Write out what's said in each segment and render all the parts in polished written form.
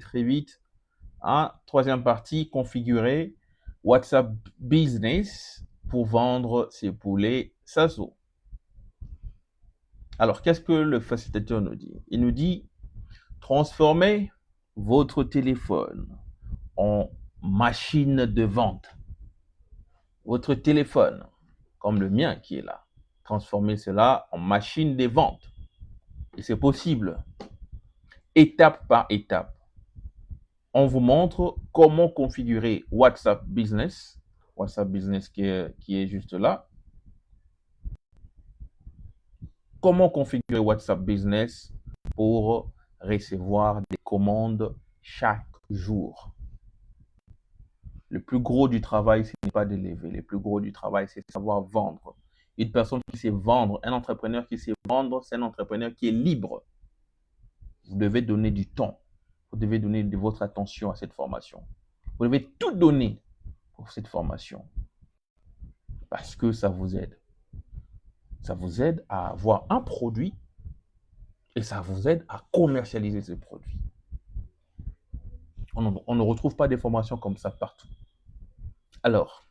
très vite. Troisième partie, configurer WhatsApp Business pour vendre ses poulets Saso. Alors, qu'est-ce que le facilitateur nous dit? Il nous dit, transformez votre téléphone en machine de vente. Votre téléphone, comme le mien qui est là, transformez cela en machine de vente. Et c'est possible, étape par étape. On vous montre comment configurer WhatsApp Business qui est juste là. Comment configurer WhatsApp Business pour recevoir des commandes chaque jour. Le plus gros du travail, ce n'est pas d'élever. Le plus gros du travail, c'est de savoir vendre. Une personne qui sait vendre, un entrepreneur qui sait vendre, c'est un entrepreneur qui est libre. Vous devez donner du temps. Vous devez donner de votre attention à cette formation. Vous devez tout donner pour cette formation. Parce que ça vous aide. Ça vous aide à avoir un produit et ça vous aide à commercialiser ce produit. On ne retrouve pas des formations comme ça partout. Alors,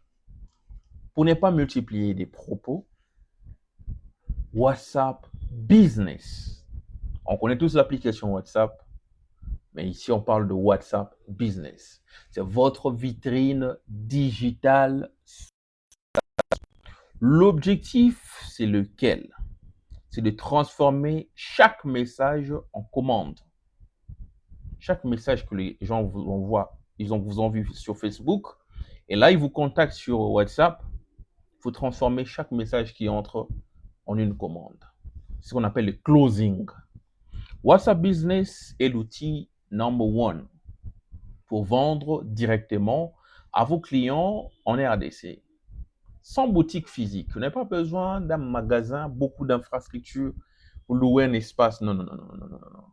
pour ne pas multiplier des propos, WhatsApp Business. On connaît tous l'application WhatsApp, mais ici on parle de WhatsApp Business. C'est votre vitrine digitale. L'objectif, c'est lequel? C'est de transformer chaque message en commande. Chaque message que les gens vous envoient, vous ont vu sur Facebook, et là, ils vous contactent sur WhatsApp, il faut transformer chaque message qui entre en une commande. C'est ce qu'on appelle le closing. WhatsApp Business est l'outil number one pour vendre directement à vos clients en RDC. Sans boutique physique. Vous n'avez pas besoin d'un magasin, beaucoup d'infrastructures pour louer un espace. Non, non, non, non, non, non, non.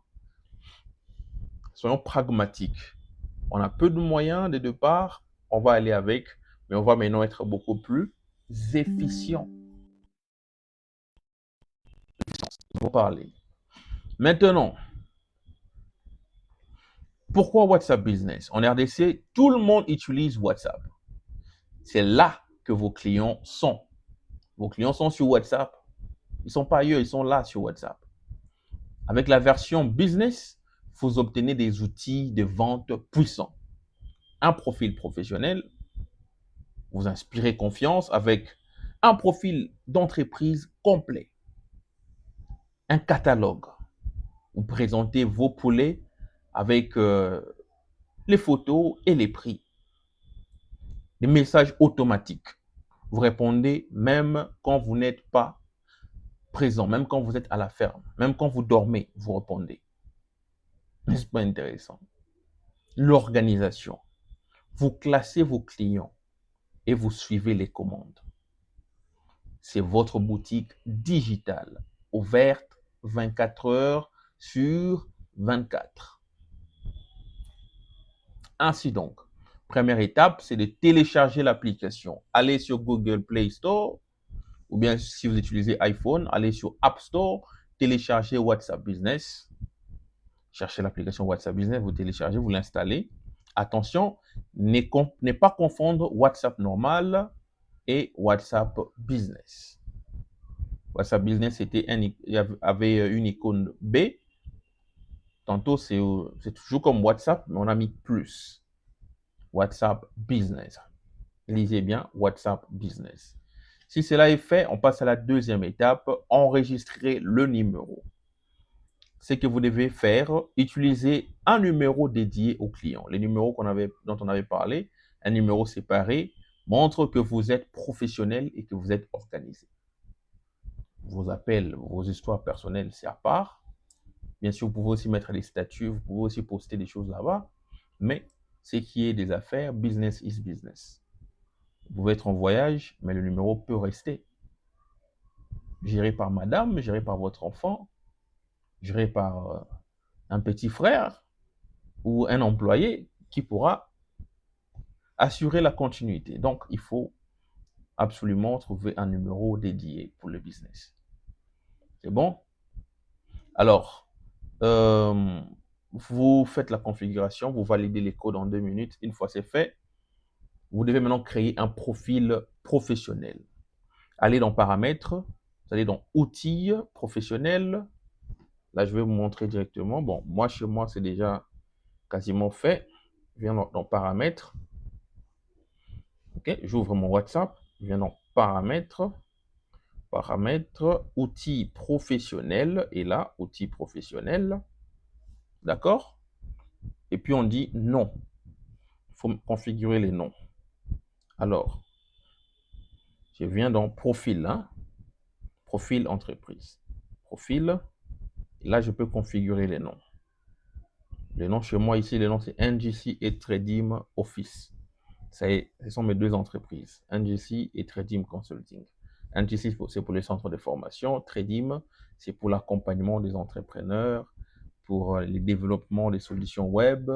Soyons pragmatiques. On a peu de moyens de départ, on va aller avec, mais on va maintenant être beaucoup plus efficient. Pour parler. Maintenant, pourquoi WhatsApp Business? En RDC, tout le monde utilise WhatsApp. C'est là que vos clients sont. Vos clients sont sur WhatsApp. Ils ne sont pas ailleurs, ils sont là sur WhatsApp. Avec la version Business, vous obtenez des outils de vente puissants. Un profil professionnel, vous inspirez confiance avec un profil d'entreprise complet. Un catalogue. Vous présentez vos poulets avec les photos et les prix. Des messages automatiques. Vous répondez même quand vous n'êtes pas présent, même quand vous êtes à la ferme, même quand vous dormez, vous répondez. N'est-ce pas intéressant? L'organisation. Vous classez vos clients et vous suivez les commandes. C'est votre boutique digitale, ouverte 24 heures sur 24. Ainsi donc, première étape, c'est de télécharger l'application. Allez sur Google Play Store, ou bien si vous utilisez iPhone, allez sur App Store, téléchargez WhatsApp Business. Cherchez l'application WhatsApp Business, vous téléchargez, vous l'installez. Attention, ne pas confondre WhatsApp normal et WhatsApp Business. WhatsApp Business avait une icône B. Tantôt, c'est toujours comme WhatsApp, mais on a mis plus. WhatsApp Business. Lisez bien WhatsApp Business. Si cela est fait, on passe à la deuxième étape, enregistrer le numéro. Ce que vous devez faire, utiliser un numéro dédié au client. Les numéros dont on avait parlé, un numéro séparé, montre que vous êtes professionnel et que vous êtes organisé. Vos appels, vos histoires personnelles, c'est à part. Bien sûr, vous pouvez aussi mettre des statuts, vous pouvez aussi poster des choses là-bas, mais ce qui est des affaires, business is business. Vous pouvez être en voyage, mais le numéro peut rester. Géré par madame, géré par votre enfant, géré par un petit frère ou un employé qui pourra assurer la continuité. Donc, il faut absolument trouver un numéro dédié pour le business. C'est bon? Alors, Vous faites la configuration, vous validez les codes en 2 minutes. Une fois c'est fait, vous devez maintenant créer un profil professionnel. Allez dans paramètres, vous allez dans outils professionnels. Là, je vais vous montrer directement. Bon, moi, chez moi, c'est déjà quasiment fait. Je viens dans paramètres. OK, j'ouvre mon WhatsApp. Je viens dans paramètres. Paramètres, outils professionnels. Et là, outils professionnels. D'accord? Et puis, on dit non. Il faut configurer les noms. Alors, je viens dans profil, hein? Profil entreprise. Profil. Et là, je peux configurer les noms. Les noms chez moi ici, les noms c'est NGC et Tredim Office. Ce sont mes deux entreprises, NGC et Tredim Consulting. NGC, c'est pour les centres de formation. Tredim, c'est pour l'accompagnement des entrepreneurs, pour le développement des solutions web,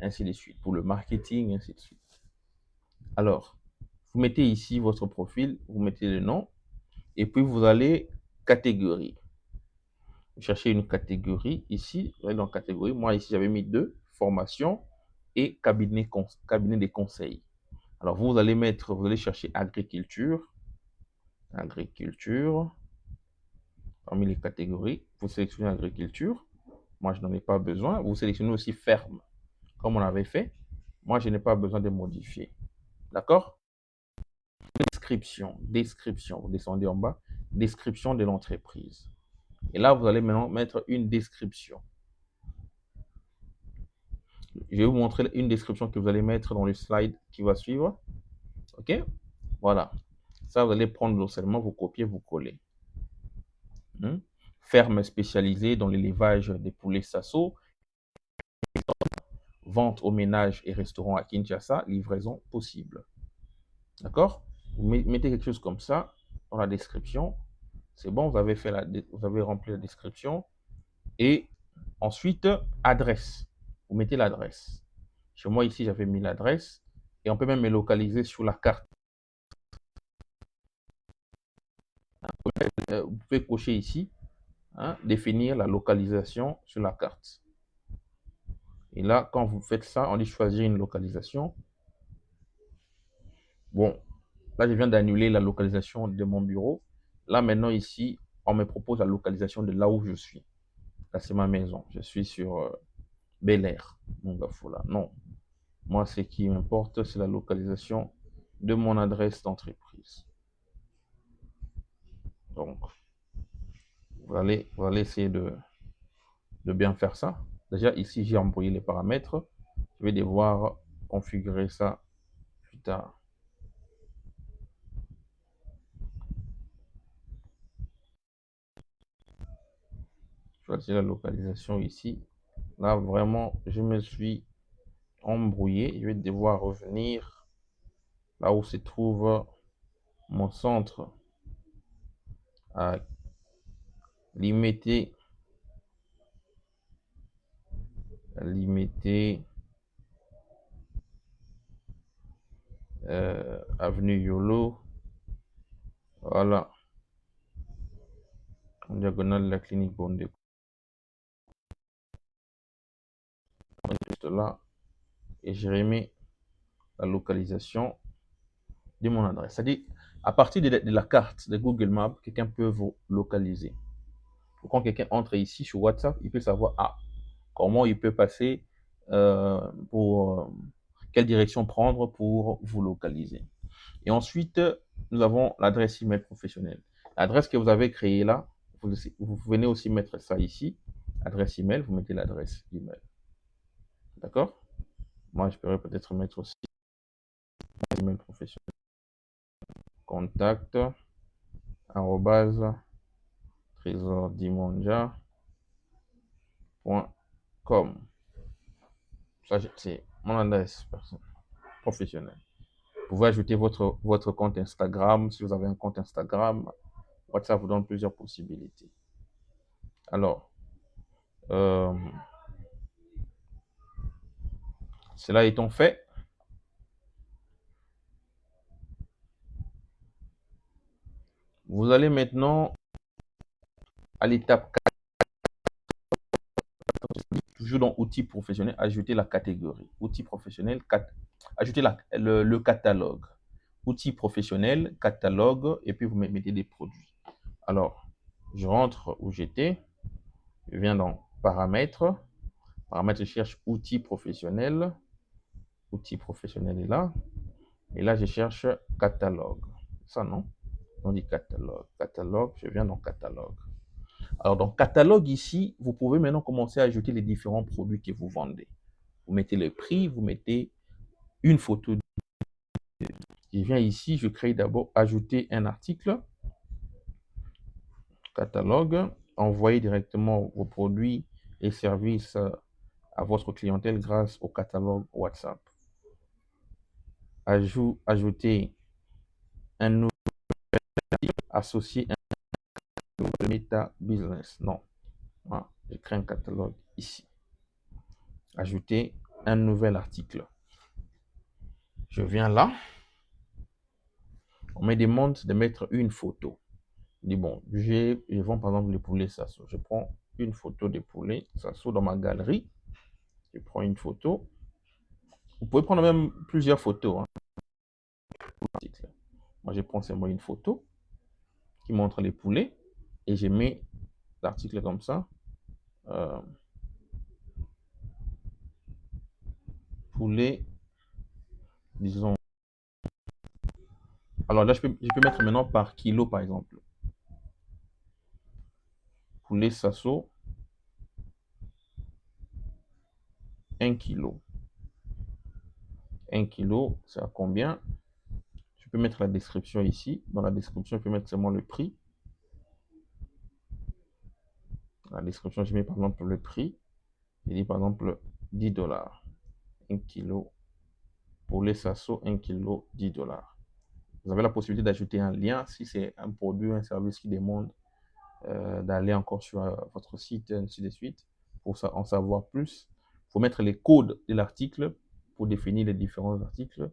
ainsi de suite, pour le marketing, ainsi de suite. Alors, vous mettez ici votre profil, vous mettez le nom, et puis vous allez catégorie. Vous cherchez une catégorie ici, vous allez dans catégorie. Moi ici, j'avais mis 2, formation et cabinet des conseils. Alors, vous allez chercher agriculture. Agriculture. Parmi les catégories, vous sélectionnez agriculture. Moi, je n'en ai pas besoin. Vous sélectionnez aussi ferme, comme on avait fait. Moi, je n'ai pas besoin de modifier. D'accord? Description. Description. Vous descendez en bas. Description de l'entreprise. Et là, vous allez maintenant mettre une description. Je vais vous montrer une description que vous allez mettre dans le slide qui va suivre. OK? Voilà. Ça, vous allez prendre seulement, vous copiez, vous collez. Ferme spécialisée dans l'élevage des poulets Sasso. Vente au ménage et restaurant à Kinshasa. Livraison possible. D'accord? Vous mettez quelque chose comme ça dans la description. C'est bon, vous avez rempli la description. Et ensuite, adresse. Vous mettez l'adresse. Chez moi, ici, j'avais mis l'adresse. Et on peut même me localiser sur la carte. Vous pouvez cocher ici, définir la localisation sur la carte. Et là, quand vous faites ça, on dit choisir une localisation. Bon, là, je viens d'annuler la localisation de mon bureau. Là, maintenant, ici, on me propose la localisation de là où je suis. Là, c'est ma maison. Je suis sur Bel Air. Non. Moi, ce qui m'importe, c'est la localisation de mon adresse d'entreprise. Donc, vous allez essayer de bien faire ça. Déjà, ici, j'ai embrouillé les paramètres. Je vais devoir configurer ça plus tard. Choisir la localisation ici. Là, vraiment, je me suis embrouillé. Je vais devoir revenir là où se trouve mon centre à limiter avenue Yolo. Voilà. En diagonale de la clinique Bondé. Juste là. Et je remets la localisation de mon adresse. C'est-à-dire, à partir de la carte de Google Maps, quelqu'un peut vous localiser. Quand quelqu'un entre ici sur WhatsApp, il peut savoir comment il peut passer pour quelle direction prendre pour vous localiser. Et ensuite, nous avons l'adresse email professionnelle. L'adresse que vous avez créée là, vous venez aussi mettre ça ici. Adresse email, vous mettez l'adresse email. D'accord? Moi, je pourrais peut-être mettre aussi email professionnel. Contact @tresordimondia.com. Ça, c'est mon adresse professionnelle. Vous pouvez ajouter votre compte Instagram. Si vous avez un compte Instagram, WhatsApp vous donne plusieurs possibilités. Alors, cela étant fait, vous allez maintenant à l'étape 4, toujours dans outils professionnels, ajouter la catégorie. Outils professionnels, ajouter le catalogue. Outils professionnels, catalogue, et puis vous mettez des produits. Alors, je rentre où j'étais, je viens dans paramètres. Paramètres, je cherche outils professionnels. Outils professionnels est là. Et là, je cherche catalogue. Ça, non? On dit catalogue. Catalogue, je viens dans catalogue. Alors, dans catalogue, ici, vous pouvez maintenant commencer à ajouter les différents produits que vous vendez. Vous mettez le prix, vous mettez une photo. Je viens ici, je crée d'abord ajouter un article. Catalogue. Envoyer directement vos produits et services à votre clientèle grâce au catalogue WhatsApp. Ajouter un nouveau associé un Meta Business. Non. Voilà. Je crée un catalogue ici. Ajouter un nouvel article. Je viens là. On me demande de mettre une photo. Je dis bon, je vends par exemple les poulets Sasso. Je prends une photo des poulets Sasso dans ma galerie. Je prends une photo. Vous pouvez prendre même plusieurs photos. Hein. Moi, je prends seulement une photo qui montre les poulets et je mets l'article comme ça. Poulet, disons. Alors là, je peux mettre maintenant par kilo, par exemple. Poulet Sasso, 1 kilo. 1 kilo, c'est à combien? Je peux mettre la description ici. Dans la description, je peux mettre seulement le prix. Dans la description, je mets par exemple le prix. Je dis par exemple 10 $. 1 kilo. Poulet Sasso, 1 kilo, 10 $. Vous avez la possibilité d'ajouter un lien si c'est un produit, un service qui demande d'aller encore sur votre site, ainsi de suite, pour en savoir plus. Il faut mettre les codes de l'article pour définir les différents articles.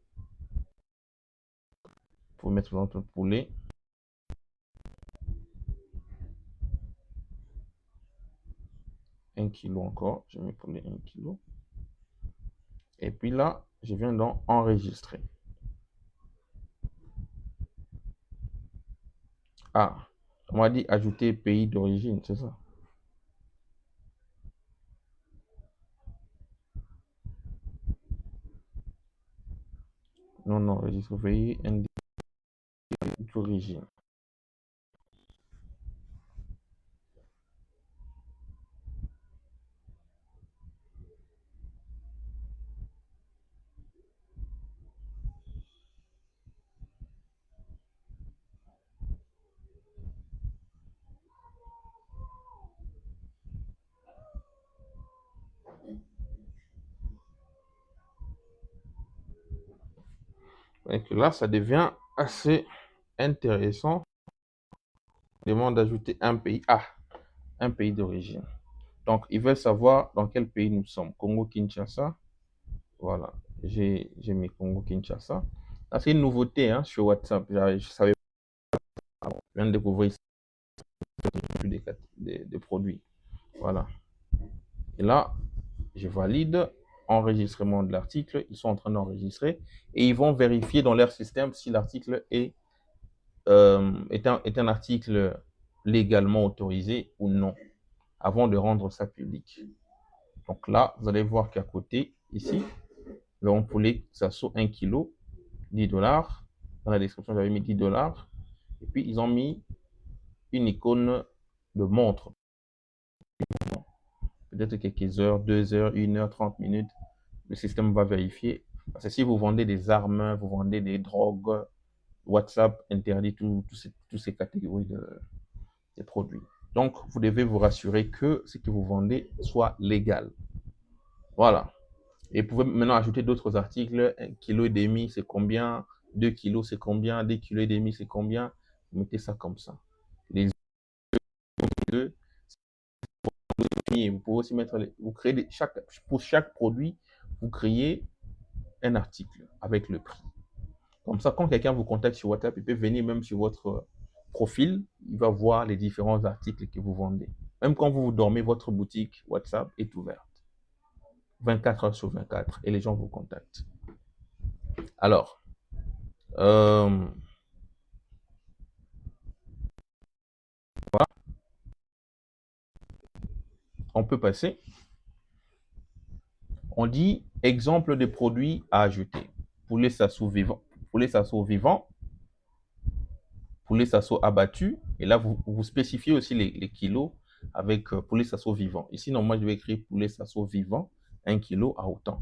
Pour mettre dans notre poulet. Un kilo encore, je mets poulet 1 kilo. Et puis là, je viens dans enregistrer. Ah, on m'a dit ajouter pays d'origine, c'est ça? Non, registre pays d'origine. Et que là, ça devient assez intéressant. On demande d'ajouter un pays. Ah, un pays d'origine. Donc, ils veulent savoir dans quel pays nous sommes. Congo-Kinshasa. Voilà, j'ai mis Congo-Kinshasa. Là, c'est une nouveauté hein, sur WhatsApp. Je savais pas. Je viens de découvrir des produits. Voilà. Et là, je valide enregistrement de l'article. Ils sont en train d'enregistrer et ils vont vérifier dans leur système si l'article est un article légalement autorisé ou non avant de rendre ça public. Donc là, vous allez voir qu'à côté, ici, le poulet Sasso 1 kilo, 10 $. Dans la description, j'avais mis 10 $. Et puis, ils ont mis une icône de montre. Peut-être quelques heures, 2 heures, 1 heure, 30 minutes. Le système va vérifier. Parce que si vous vendez des armes, vous vendez des drogues, WhatsApp interdit toutes ces catégories de produits. Donc, vous devez vous rassurer que ce que vous vendez soit légal. Voilà. Et vous pouvez maintenant ajouter d'autres articles. 1,5 kg, c'est combien? 2 kilos, c'est combien? 2,5 kg, c'est combien? Vous mettez ça comme ça. Les deux, vous pouvez aussi mettre, vous créez pour chaque produit, vous créez un article avec le prix. Comme ça, quand quelqu'un vous contacte sur WhatsApp, il peut venir même sur votre profil, il va voir les différents articles que vous vendez. Même quand vous dormez, votre boutique WhatsApp est ouverte. 24 heures sur 24 et les gens vous contactent. Alors, on peut passer. On dit exemple de produits à ajouter. Poulet sasso vivant, poulet sasso vivant, poulet sasso abattu. Et là, vous spécifiez aussi les kilos avec poulet sasso vivant. Ici, non, moi, je vais écrire poulet sasso vivant, 1 kilo à autant.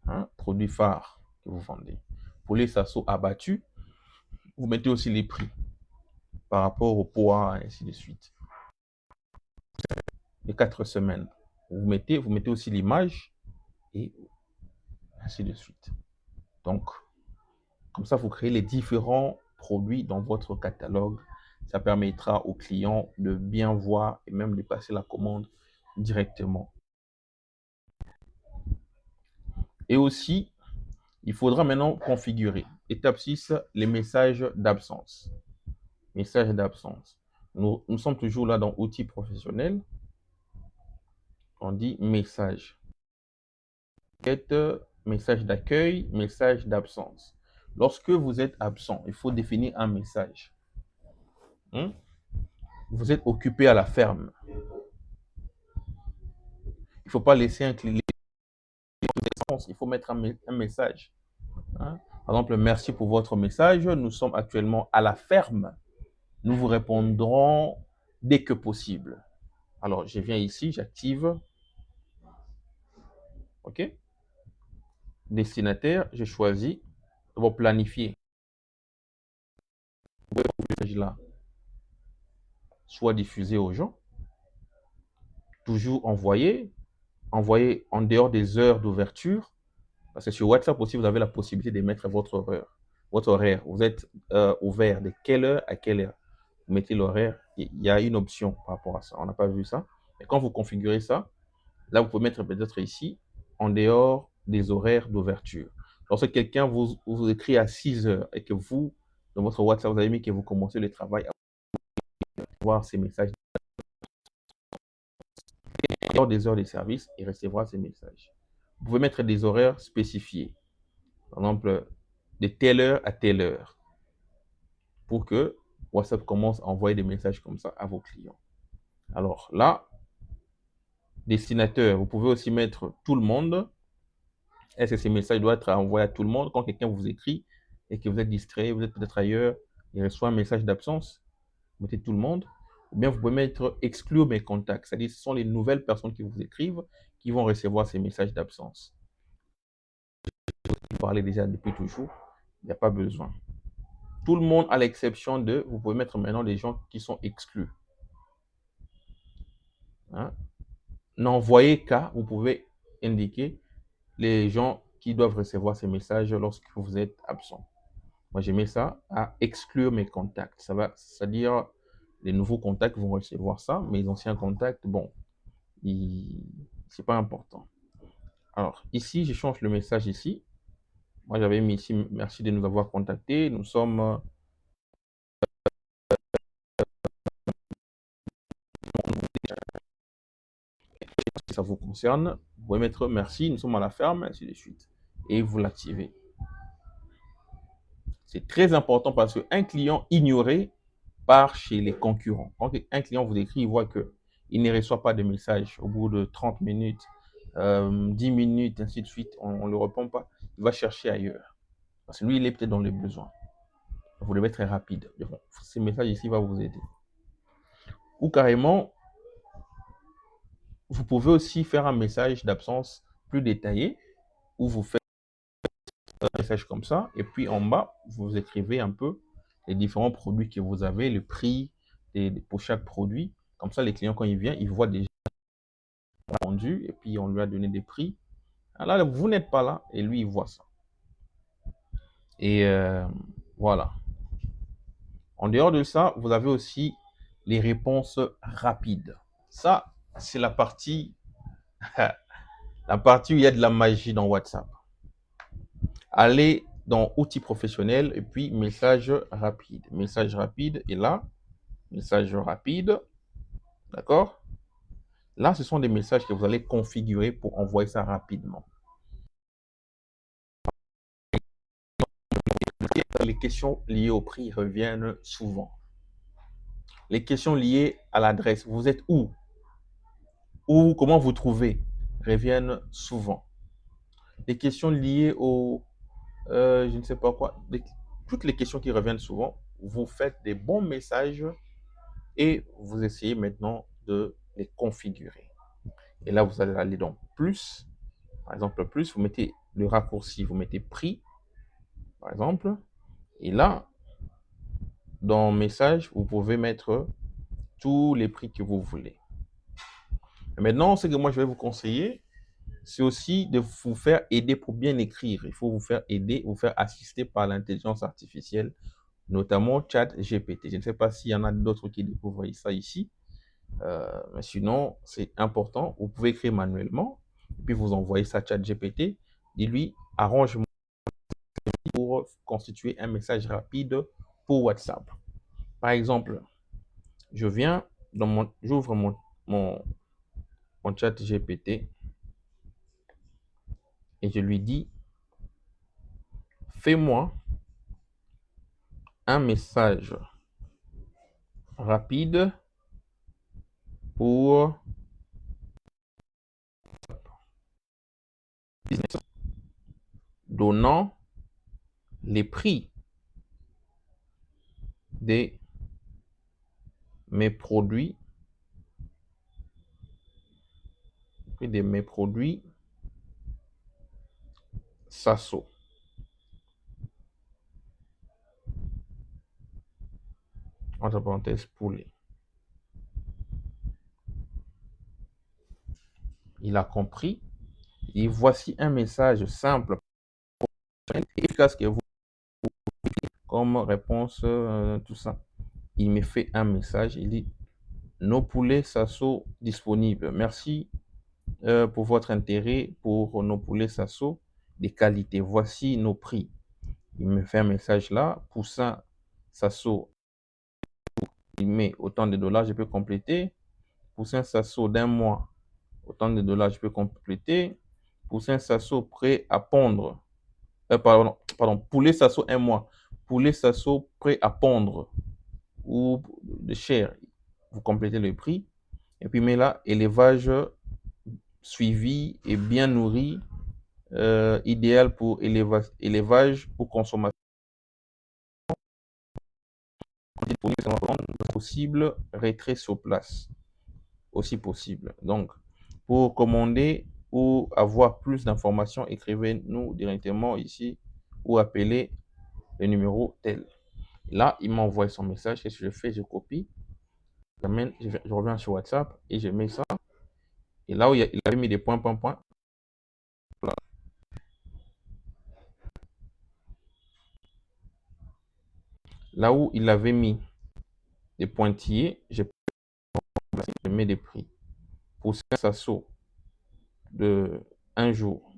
Hein, produit phare que vous vendez. Poulet sasso abattu, vous mettez aussi les prix par rapport au poids, et ainsi de suite. Les 4 semaines. Vous mettez aussi l'image et ainsi de suite. Donc, comme ça, vous créez les différents produits dans votre catalogue. Ça permettra aux clients de bien voir et même de passer la commande directement. Et aussi, il faudra maintenant configurer. Étape 6, les messages d'absence. Messages d'absence. Nous sommes toujours là dans outils professionnels. On dit message. Message d'accueil, message d'absence. Lorsque vous êtes absent, il faut définir un message. Vous êtes occupé à la ferme. Il ne faut pas laisser un client. Il faut mettre un message. Par exemple, merci pour votre message. Nous sommes actuellement à la ferme. Nous vous répondrons dès que possible. Alors, je viens ici, j'active. OK. Destinataire, je choisis. On va planifier. Là, soit diffusé aux gens. Toujours envoyer en dehors des heures d'ouverture. Parce que sur WhatsApp aussi, vous avez la possibilité de mettre votre horaire. Vous êtes ouvert de quelle heure à quelle heure. Vous mettez l'horaire. Il y a une option par rapport à ça. On n'a pas vu ça. Et quand vous configurez ça, là, vous pouvez mettre peut-être ici, en dehors des horaires d'ouverture. Lorsque quelqu'un vous écrit à 6 heures et que vous, dans votre WhatsApp, vous avez mis que vous commencez le travail à voir ces messages en dehors des heures de service et recevoir ces messages. Vous pouvez mettre des horaires spécifiés. Par exemple, de telle heure à telle heure, pour que WhatsApp commence à envoyer des messages comme ça à vos clients. Alors là, destinataire, vous pouvez aussi mettre tout le monde. Est-ce que ces messages doivent être envoyés à tout le monde? Quand quelqu'un vous écrit et que vous êtes distrait, vous êtes peut-être ailleurs, il reçoit un message d'absence, vous mettez tout le monde. Ou bien vous pouvez mettre exclure mes contacts, c'est-à-dire ce sont les nouvelles personnes qui vous écrivent qui vont recevoir ces messages d'absence. Vous parlez déjà depuis toujours, il n'y a pas besoin. Tout le monde à l'exception de, vous pouvez mettre maintenant des gens qui sont exclus. N'envoyez qu'à, vous pouvez indiquer les gens qui doivent recevoir ces messages lorsque vous êtes absent. Moi, j'ai mis ça à exclure mes contacts. Ça va, c'est-à-dire les nouveaux contacts vont recevoir ça, mais les anciens contacts, bon, c'est pas important. Alors, ici, je change le message ici. Moi, j'avais mis ici, merci de nous avoir contactés. Nous sommes... Si ça vous concerne, vous pouvez mettre merci, nous sommes à la ferme, ainsi de suite. Et vous l'activez. C'est très important parce qu'un client ignoré part chez les concurrents. Quand un client vous écrit, il voit qu'il ne reçoit pas de message au bout de 30 minutes, 10 minutes, ainsi de suite, on ne le répond pas, il va chercher ailleurs. Parce que lui, il est peut-être dans les besoins. Vous devez être rapide. Bon, ce message ici va vous aider. Ou carrément, vous pouvez aussi faire un message d'absence plus détaillé où vous faites un message comme ça et puis en bas, vous écrivez un peu les différents produits que vous avez, le prix pour chaque produit. Comme ça, les clients, quand ils viennent, ils voient déjà vendu et puis on lui a donné des prix. Alors, vous n'êtes pas là et lui, il voit ça. Et voilà. En dehors de ça, vous avez aussi les réponses rapides. Ça, c'est la partie où il y a de la magie dans WhatsApp. Allez dans outils professionnels et puis message rapide. Message rapide est là. Message rapide. D'accord? Là, ce sont des messages que vous allez configurer pour envoyer ça rapidement. Les questions liées au prix reviennent souvent. Les questions liées à l'adresse, vous êtes où? Ou comment vous trouvez, reviennent souvent. Les questions liées au, je ne sais pas quoi, toutes les questions qui reviennent souvent, vous faites des bons messages et vous essayez maintenant de les configurer. Et là, vous allez aller dans plus, par exemple, plus, vous mettez le raccourci, vous mettez prix, par exemple, et là, dans message, vous pouvez mettre tous les prix que vous voulez. Et maintenant, ce que moi je vais vous conseiller, c'est aussi de vous faire aider pour bien écrire. Il faut vous faire aider, vous faire assister par l'intelligence artificielle, notamment ChatGPT. Je ne sais pas s'il y en a d'autres qui découvrent ça ici, mais sinon, c'est important. Vous pouvez écrire manuellement, et puis vous envoyez ça à ChatGPT, dis-lui, arrange-moi pour constituer un message rapide pour WhatsApp. Par exemple, je viens j'ouvre mon ChatGPT et je lui dis, fais-moi un message rapide pour donnant les prix de mes produits, Sasso. Entre parenthèses, poulet. Il a compris. Et voici un message simple et efficace que vous comme réponse, tout ça. Il me fait un message. Il dit, nos poulets Sasso disponibles. Merci pour votre intérêt pour nos poulets Sasso de qualité. Voici nos prix. Il me fait un message là. Poussin Sasso, il met autant de dollars, je peux compléter. Poussin Sasso d'un mois, autant de dollars, je peux compléter. Poussin Sasso prêt à pondre. Pardon, poulet Sasso un mois. Poulet Sasso prêt à pondre ou de chair. Vous complétez le prix. Et puis, mais là, élevage suivi et bien nourri, idéal pour élevage pour consommation possible, retrait sur place aussi possible. Donc, pour commander ou avoir plus d'informations, écrivez-nous directement ici ou appelez le numéro tel. Là, il m'envoie son message. Qu'est-ce que je fais? Je copie, je reviens sur WhatsApp et je mets ça. Et là où il avait mis des points, là où il avait mis des pointillés, je mets des prix. Pour 5 assauts de un jour,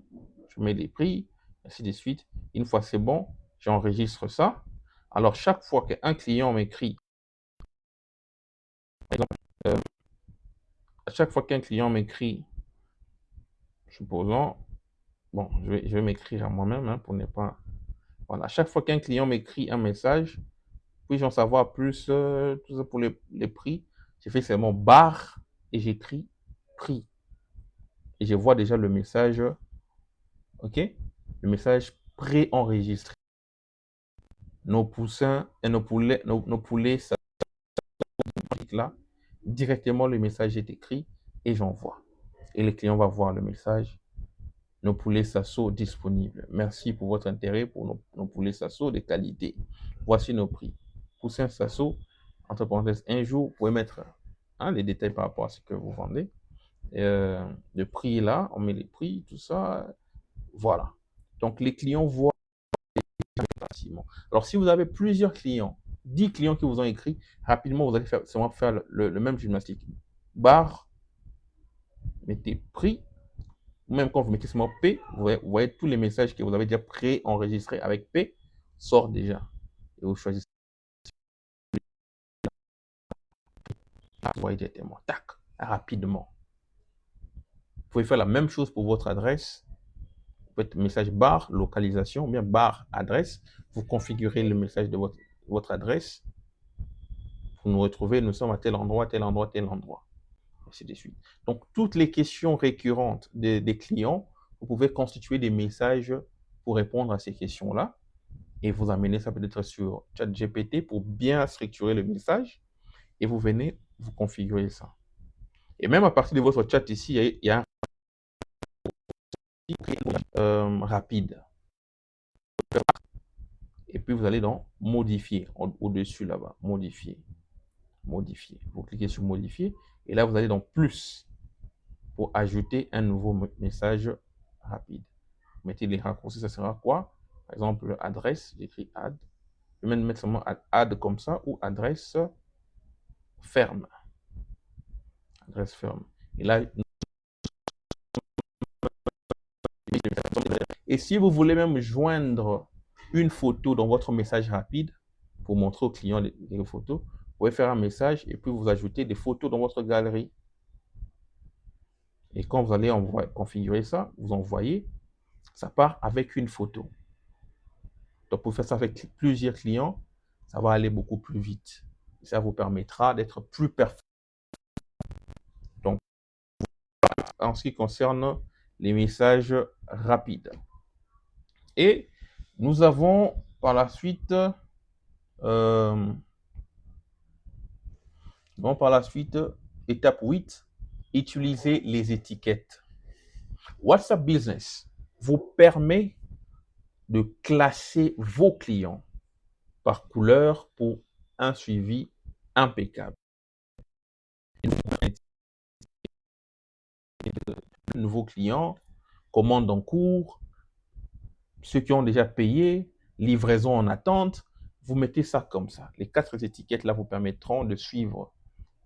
je mets des prix, ainsi de suite. Une fois c'est bon, j'enregistre ça. Alors, chaque fois qu'un client m'écrit, par exemple, à chaque fois qu'un client m'écrit, supposons, bon, je vais m'écrire à moi-même hein, pour ne pas. Voilà, à chaque fois qu'un client m'écrit un message, puis-je en savoir plus, tout ça pour les prix, j'ai fait seulement barre et j'écris prix. Et je vois déjà le message, ok? Le message préenregistré. Nos poussins et nos poulets, ça clique là, directement le message est écrit et j'envoie. Et le client va voir le message. Nos poulets Sasso disponibles. Merci pour votre intérêt pour nos poulets Sasso de qualité. Voici nos prix. Poussin Sasso, entre parenthèses, un jour, vous pouvez mettre les détails par rapport à ce que vous vendez. Le prix là, on met les prix, tout ça. Voilà. Donc les clients voient facilement. Alors si vous avez plusieurs clients, 10 clients qui vous ont écrit, rapidement vous allez faire le même gymnastique. Barre, mettez prix, ou même quand vous mettez seulement P, vous voyez tous les messages que vous avez déjà pré-enregistrés avec P sortent déjà. Et vous choisissez, vous voyez directement, tac, rapidement. pouvez faire la même chose pour votre adresse. Vous faites message barre localisation, ou bien barre adresse. Vous configurez le message de votre adresse. Vous nous retrouvez, nous sommes à tel endroit, tel endroit, tel endroit. Ainsi de suite. Donc, toutes les questions récurrentes des clients, vous pouvez constituer des messages pour répondre à ces questions-là et vous amener ça peut-être sur ChatGPT pour bien structurer le message et vous venez, vous configurer ça. Et même à partir de votre chat ici, il y a un rapide. Et puis, vous allez dans modifier, au-dessus là-bas, modifier, modifier. Vous cliquez sur modifier et là, vous allez dans plus pour ajouter un nouveau message rapide. Mettez les raccourcis, ça sera quoi? Par exemple, adresse, j'écris add. Je vais même mettre seulement add comme ça ou adresse ferme. Adresse ferme. Et là, et si vous voulez même joindre une photo dans votre message rapide pour montrer au client les photos, vous pouvez faire un message et puis vous ajoutez des photos dans votre galerie. Et quand vous allez configurer ça, vous envoyez, ça part avec une photo. Donc, pour faire ça avec plusieurs clients, ça va aller beaucoup plus vite. Ça vous permettra d'être plus performant. Donc, en ce qui concerne les messages rapides. Et nous avons par la suite, étape 8, utiliser les étiquettes. WhatsApp Business vous permet de classer vos clients par couleur pour un suivi impeccable. Nouveaux clients, commandes en cours, ceux qui ont déjà payé, livraison en attente, vous mettez ça comme ça. Les 4 étiquettes là vous permettront de suivre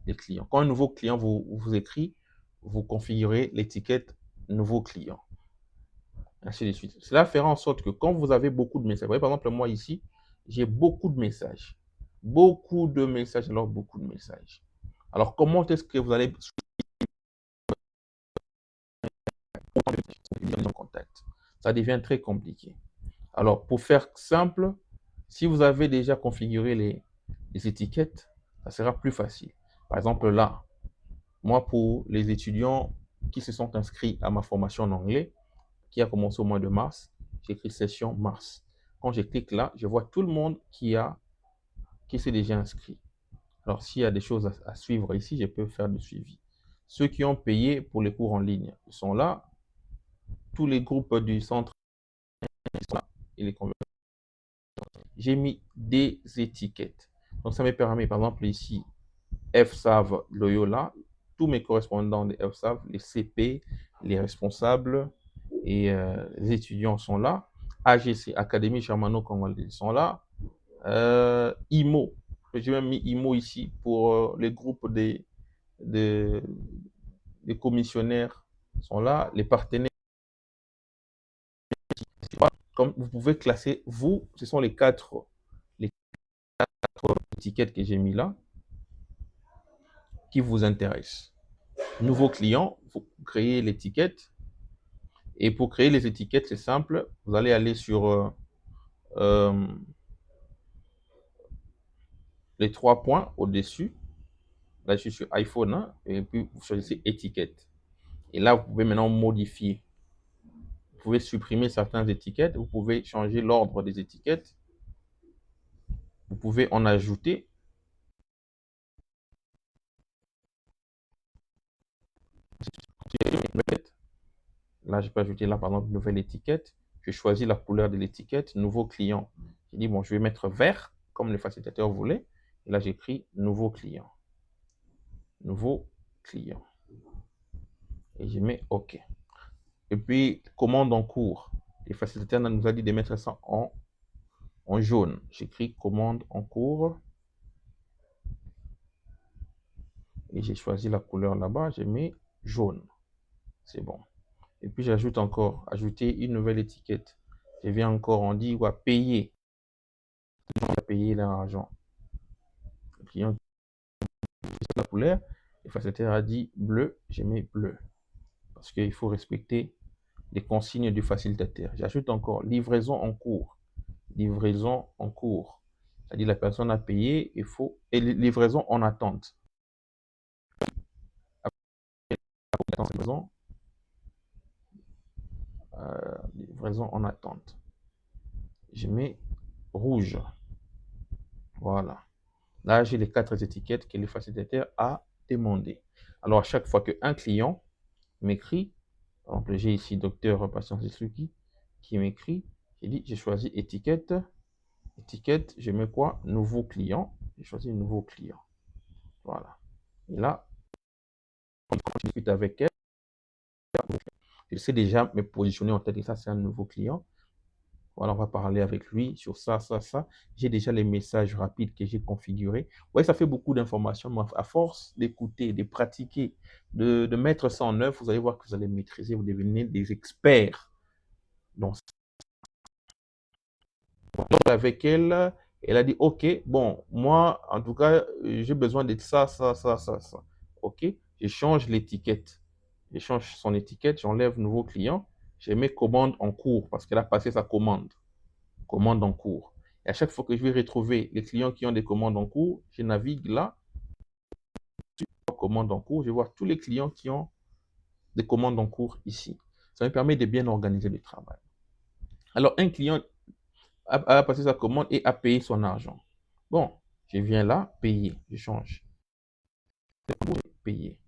les clients. Quand un nouveau client vous écrit, vous configurez l'étiquette nouveau client. Ainsi de suite. Cela fera en sorte que quand vous avez beaucoup de messages, vous voyez, par exemple, moi ici, j'ai beaucoup de messages. Beaucoup de messages, alors beaucoup de messages. Alors, comment est-ce que vous allez en contact? Ça devient très compliqué. Alors, pour faire simple, si vous avez déjà configuré les étiquettes, ça sera plus facile. Par exemple, là, moi, pour les étudiants qui se sont inscrits à ma formation en anglais, qui a commencé au mois de mars, j'écris session mars. Quand je clique là, je vois tout le monde qui s'est déjà inscrit. Alors, s'il y a des choses à suivre ici, je peux faire du suivi. Ceux qui ont payé pour les cours en ligne, ils sont là. Tous les groupes du centre sont là. Et les conversations. J'ai mis des étiquettes. Donc, ça me permet, par exemple, ici, FSAV Loyola, tous mes correspondants de FSAV, les CP, les responsables et les étudiants sont là. AGC, Académie Germano-Congolaise, sont là. IMO, j'ai même mis IMO ici pour les groupes des commissionnaires sont là, les partenaires. Comme vous pouvez classer, vous, ce sont les quatre étiquettes que j'ai mis là qui vous intéressent. Nouveau client, vous créez l'étiquette. Et pour créer les étiquettes, c'est simple. Vous allez aller sur les 3 points au-dessus. Là, je suis sur iPhone, hein, et puis vous choisissez étiquette. Et là, vous pouvez maintenant modifier. Vous pouvez supprimer certaines étiquettes. Vous pouvez changer l'ordre des étiquettes. Vous pouvez en ajouter. Là, je peux ajouter là, par exemple, une nouvelle étiquette. Je choisis la couleur de l'étiquette, nouveau client. Je dis, bon, je vais mettre vert, comme le facilitateur voulait. Et là, j'écris nouveau client. Nouveau client. Et je mets OK. Et puis, commande en cours. Le facilitateur nous a dit de mettre ça en jaune. J'écris commande en cours. Et j'ai choisi la couleur là-bas. J'ai mis jaune. C'est bon. Et puis, j'ajoute encore, ajouter une nouvelle étiquette. Je viens encore, on dit, ouais, payer. On va payer l'argent. Le client la couleur. Le facilitateur a dit bleu. J'ai mis bleu. parce qu'il faut respecter les consignes du facilitateur. J'ajoute encore livraison en cours. Livraison en cours. C'est-à-dire la personne a payé, il faut. Et livraison en attente. Livraison en attente. Je mets rouge. Voilà. Là, j'ai les 4 étiquettes que le facilitateur a demandé. Alors, à chaque fois qu'un client m'écrit, par exemple, j'ai ici docteur patient Suzuki qui m'écrit, j'ai dit, j'ai choisi étiquette, étiquette, je mets quoi? Nouveau client. J'ai choisi nouveau client. Voilà. Et là, quand je discute avec elle, je sais déjà me positionner en tête et ça, c'est un nouveau client. Voilà, on va parler avec lui sur ça, ça, ça. J'ai déjà les messages rapides que j'ai configurés. Ouais, ça fait beaucoup d'informations, mais à force d'écouter, de pratiquer, de mettre ça en œuvre, vous allez voir que vous allez maîtriser, vous devenez des experts. Donc, avec elle, elle a dit, OK, bon, moi, en tout cas, j'ai besoin de ça, ça, ça, ça, ça. OK, je change l'étiquette. Je change son étiquette, j'enlève nouveau client, je mets commande en cours parce qu'elle a passé sa commande. Commande en cours. Et à chaque fois que je vais retrouver les clients qui ont des commandes en cours, je navigue là, commande en cours, je vois tous les clients qui ont des commandes en cours ici. Ça me permet de bien organiser le travail. Alors, un client a passé sa commande et a payé son argent. Bon, je viens là, payer, je change. Payer.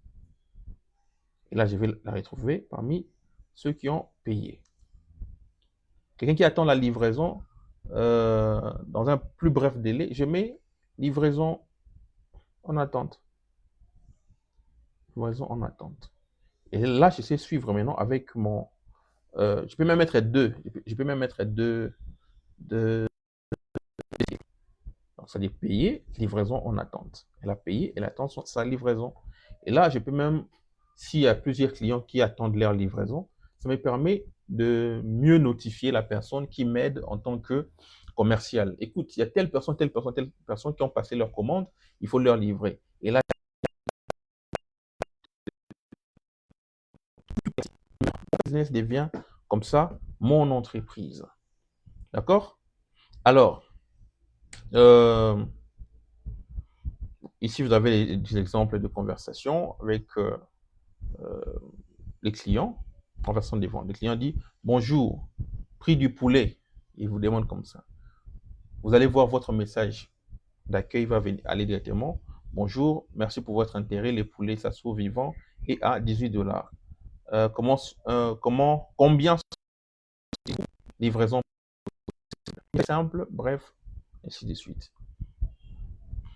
Et là, je vais la retrouver parmi ceux qui ont payé. Quelqu'un qui attend la livraison dans un plus bref délai, je mets livraison en attente. Livraison en attente. Et là, je sais suivre maintenant avec mon... je peux même mettre deux. Je peux même mettre deux. Donc, ça dit payer, livraison en attente. Elle a payé, elle attend sa livraison. Et là, je peux même, s'il y a plusieurs clients qui attendent leur livraison, ça me permet de mieux notifier la personne qui m'aide en tant que commercial. Écoute, il y a telle personne qui ont passé leur commande, il faut leur livrer. Et là, mon business devient comme ça mon entreprise. D'accord? Alors, ici, vous avez des exemples de conversation avec les clients, conversation des ventes. Le client dit « Bonjour, prix du poulet ». Il vous demande comme ça. Vous allez voir votre message d'accueil va aller directement. « Bonjour, merci pour votre intérêt. Les poulets s'assaut vivant et à 18 $. Combien livraison simple, bref, ainsi de suite.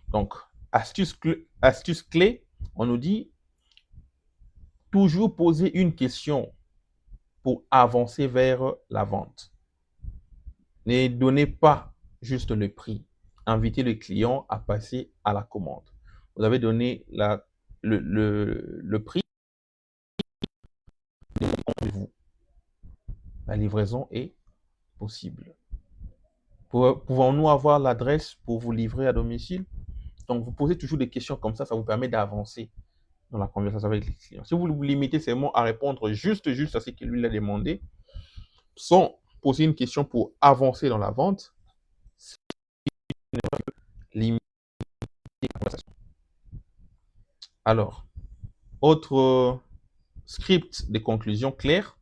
Donc, astuce clé, on nous dit toujours poser une question pour avancer vers la vente. Ne donnez pas juste le prix. Invitez le client à passer à la commande. Vous avez donné le prix de vous. La livraison est possible. Pouvons-nous avoir l'adresse pour vous livrer à domicile? Donc, vous posez toujours des questions comme ça vous permet d'avancer dans la conversation avec les clients. Si vous vous limitez seulement à répondre juste à ce qu'il lui a demandé, sans poser une question pour avancer dans la vente, c'est limiter la conversation. Alors, autre script de conclusion clair.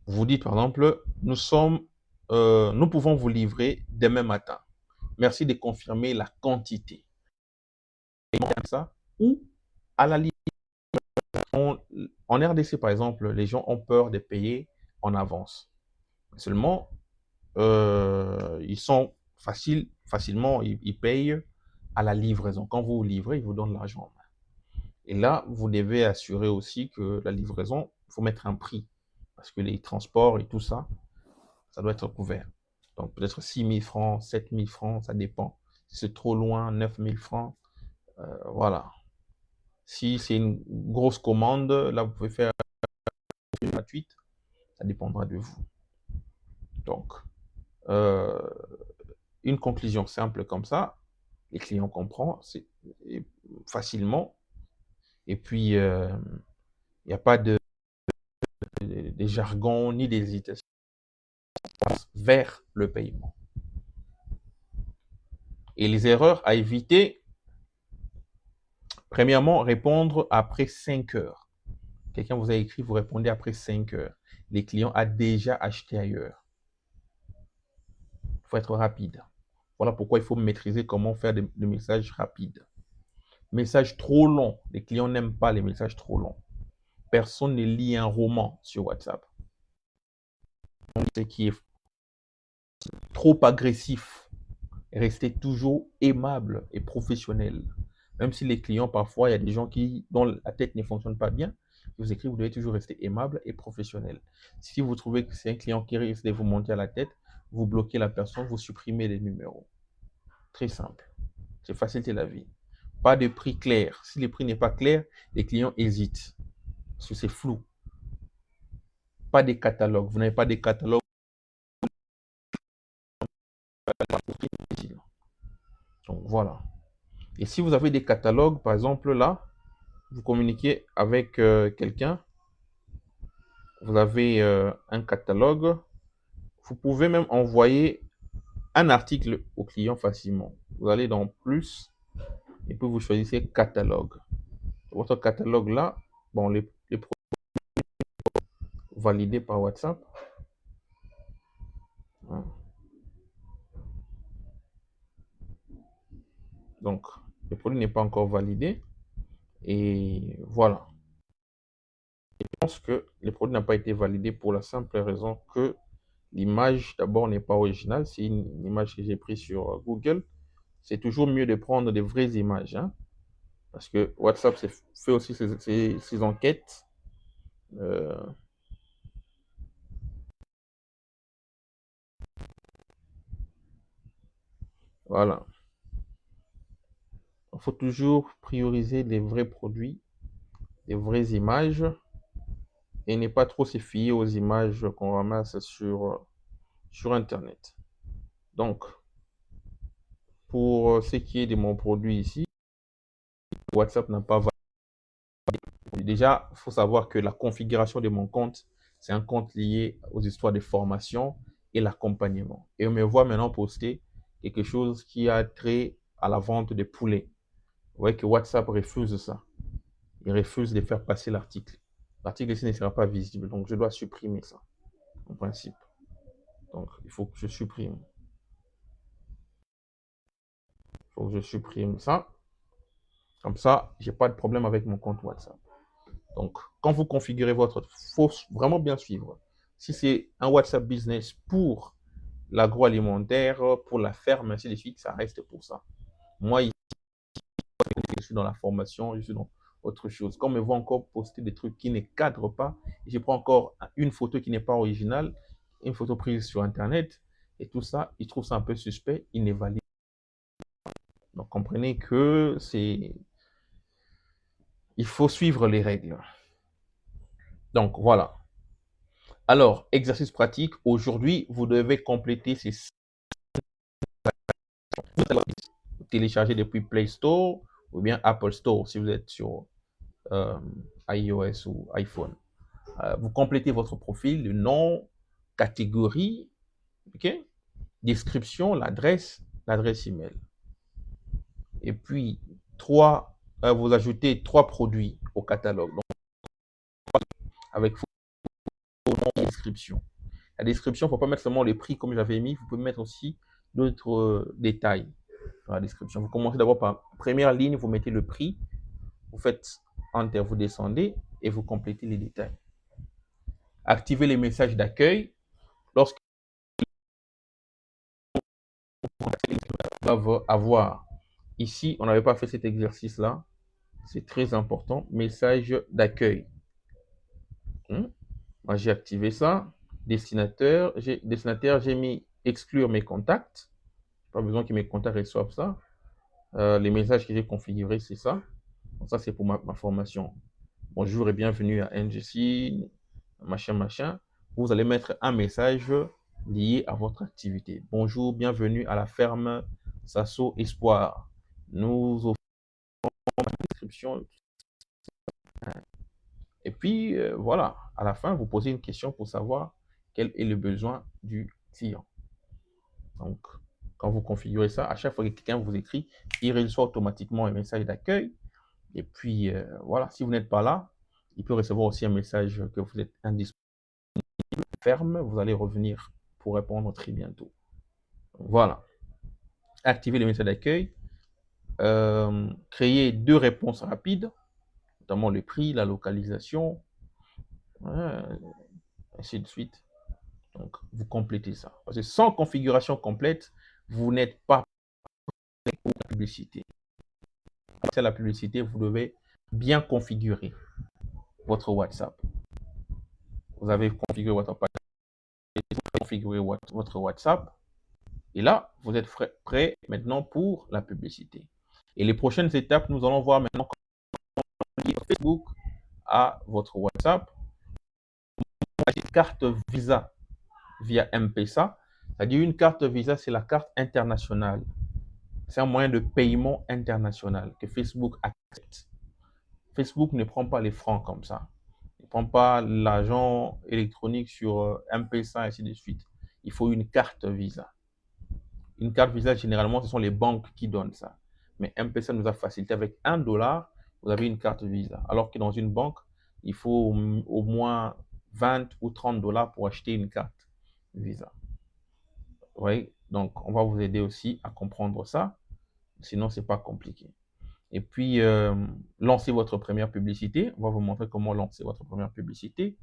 Vous dites par exemple, nous pouvons vous livrer demain matin. Merci de confirmer la quantité. Ça, ou à la limite, en RDC par exemple, les gens ont peur de payer en avance. Seulement, ils sont facilement, ils payent à la livraison. Quand vous livrez, ils vous donnent l'argent en main. Et là, vous devez assurer aussi que la livraison, il faut mettre un prix. Parce que les transports et tout ça, ça doit être couvert. Donc peut-être 6 000 francs, 7 000 francs, ça dépend. Si c'est trop loin, 9 000 francs, voilà. Si c'est une grosse commande, là vous pouvez faire gratuite, ça dépendra de vous. Donc, une conclusion simple comme ça, les clients comprennent facilement. Et puis, Il n'y a pas de jargon ni d'hésitation. On passe vers le paiement. Et les erreurs à éviter, premièrement, répondre après 5 heures. Quelqu'un vous a écrit, vous répondez après 5 heures. Les clients ont déjà acheté ailleurs. Il faut être rapide. Voilà pourquoi il faut maîtriser comment faire des messages rapides. Message trop long. Les clients n'aiment pas les messages trop longs. Personne ne lit un roman sur WhatsApp. Ce qui est trop agressif. Restez toujours aimable et professionnel. Même si les clients, parfois, il y a des gens dont la tête ne fonctionne pas bien, je vous écris, vous devez toujours rester aimable et professionnel. Si vous trouvez que c'est un client qui risque de vous monter à la tête, vous bloquez la personne, vous supprimez les numéros. Très simple. C'est faciliter la vie. Pas de prix clair. Si le prix n'est pas clair, les clients hésitent. Parce que c'est flou. Pas de catalogue. Vous n'avez pas de catalogue. Donc voilà. Et si vous avez des catalogues, par exemple là, vous communiquez avec quelqu'un, vous avez un catalogue, vous pouvez même envoyer un article au client facilement. Vous allez dans plus et puis vous choisissez catalogue. Votre catalogue là, bon, les produits validés par WhatsApp. Hein. Donc, le produit n'est pas encore validé. Et voilà. Je pense que le produit n'a pas été validé pour la simple raison que l'image, d'abord, n'est pas originale. C'est une image que j'ai prise sur Google. C'est toujours mieux de prendre des vraies images. Hein, parce que WhatsApp fait aussi ses enquêtes. Voilà. Il faut toujours prioriser les vrais produits, les vraies images et ne pas trop se fier aux images qu'on ramasse sur Internet. Donc, pour ce qui est de mon produit ici, WhatsApp n'a pas validé. Déjà, il faut savoir que la configuration de mon compte, c'est un compte lié aux histoires de formation et l'accompagnement. Et on me voit maintenant poster quelque chose qui a trait à la vente de poulets. Vous voyez que WhatsApp refuse ça. Il refuse de faire passer l'article. L'article ici ne sera pas visible, donc je dois supprimer ça, en principe. Donc, il faut que je supprime. Il faut que je supprime ça. Comme ça, je n'ai pas de problème avec mon compte WhatsApp. Donc, quand vous configurez votre... Il faut vraiment bien suivre. Si c'est un WhatsApp business pour l'agroalimentaire, pour la ferme, ainsi de suite, ça reste pour ça. Moi, ici, je suis dans la formation, je suis dans autre chose. Quand on me voit encore poster des trucs qui ne cadrent pas, je prends encore une photo qui n'est pas originale, une photo prise sur Internet, et tout ça, ils trouvent ça un peu suspect, ils ne valident pas. Donc, comprenez que il faut suivre les règles. Donc, voilà. Alors, exercice pratique. Aujourd'hui, vous devez compléter ces télécharger depuis Play Store ou bien Apple Store si vous êtes sur iOS ou iPhone. Vous complétez votre profil, le nom, catégorie, ok, description, l'adresse email. Et puis, vous ajoutez 3 produits au catalogue. Donc, avec description. La description, il ne faut pas mettre seulement les prix comme j'avais mis, vous pouvez mettre aussi d'autres détails dans la description. Vous commencez d'abord par première ligne, vous mettez le prix, vous faites Enter, vous descendez et vous complétez les détails. Activez les messages d'accueil. Lorsque vous va avoir, ici, on n'avait pas fait cet exercice-là, c'est très important, message d'accueil. Moi, j'ai activé ça. Destinataire, j'ai mis exclure mes contacts. Pas besoin que mes contacts reçoivent ça. Les messages que j'ai configurés, c'est ça. Donc ça, c'est pour ma formation. Bonjour et bienvenue à NGC, machin. Vous allez mettre un message lié à votre activité. Bonjour, bienvenue à la ferme Sasso Espoir. Nous offrons une description Et puis, voilà, à la fin, vous posez une question pour savoir quel est le besoin du client. Donc, quand vous configurez ça, à chaque fois que quelqu'un vous écrit, il reçoit automatiquement un message d'accueil. Et puis, voilà, si vous n'êtes pas là, il peut recevoir aussi un message que vous êtes indisponible, ferme, vous allez revenir pour répondre très bientôt. Voilà. Activez les messages d'accueil. Créer 2 réponses rapides, notamment le prix, la localisation, ainsi de suite. Donc, vous complétez ça. Parce que sans configuration complète, vous n'êtes pas prêt pour la publicité. C'est la publicité, vous devez bien configurer votre WhatsApp. Vous avez configuré votre WhatsApp. Et là, vous êtes prêt maintenant pour la publicité. Et les prochaines étapes, nous allons voir maintenant comment lier Facebook à votre WhatsApp. Une carte Visa via M-Pesa. C'est-à-dire une carte Visa, c'est la carte internationale. C'est un moyen de paiement international que Facebook accepte. Facebook ne prend pas les francs comme ça. Il ne prend pas l'argent électronique sur M-Pesa et ainsi de suite. Il faut une carte Visa. Une carte Visa, généralement, ce sont les banques qui donnent ça. Mais M-Pesa nous a facilité avec $1, vous avez une carte Visa. Alors que dans une banque, il faut au moins 20 ou 30 $ pour acheter une carte Visa. Oui, donc on va vous aider aussi à comprendre ça. Sinon, ce n'est pas compliqué. Et puis, lancez votre première publicité. On va vous montrer comment lancer votre première publicité.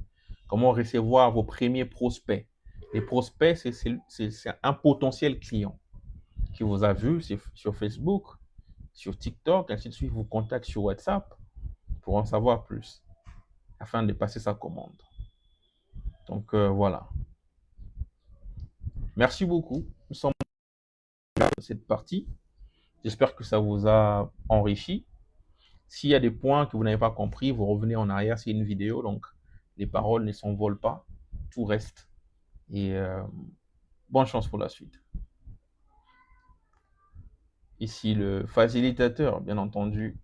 Comment recevoir vos premiers prospects. Les prospects, c'est un potentiel client qui vous a vu sur Facebook, sur TikTok, ainsi de suite, vous contacte sur WhatsApp pour en savoir plus, afin de passer sa commande. Donc, voilà. Merci beaucoup. Nous sommes à cette partie. J'espère que ça vous a enrichi. S'il y a des points que vous n'avez pas compris, vous revenez en arrière, c'est une vidéo, donc les paroles ne s'envolent pas, tout reste. Et bonne chance pour la suite. Ici le facilitateur, bien entendu,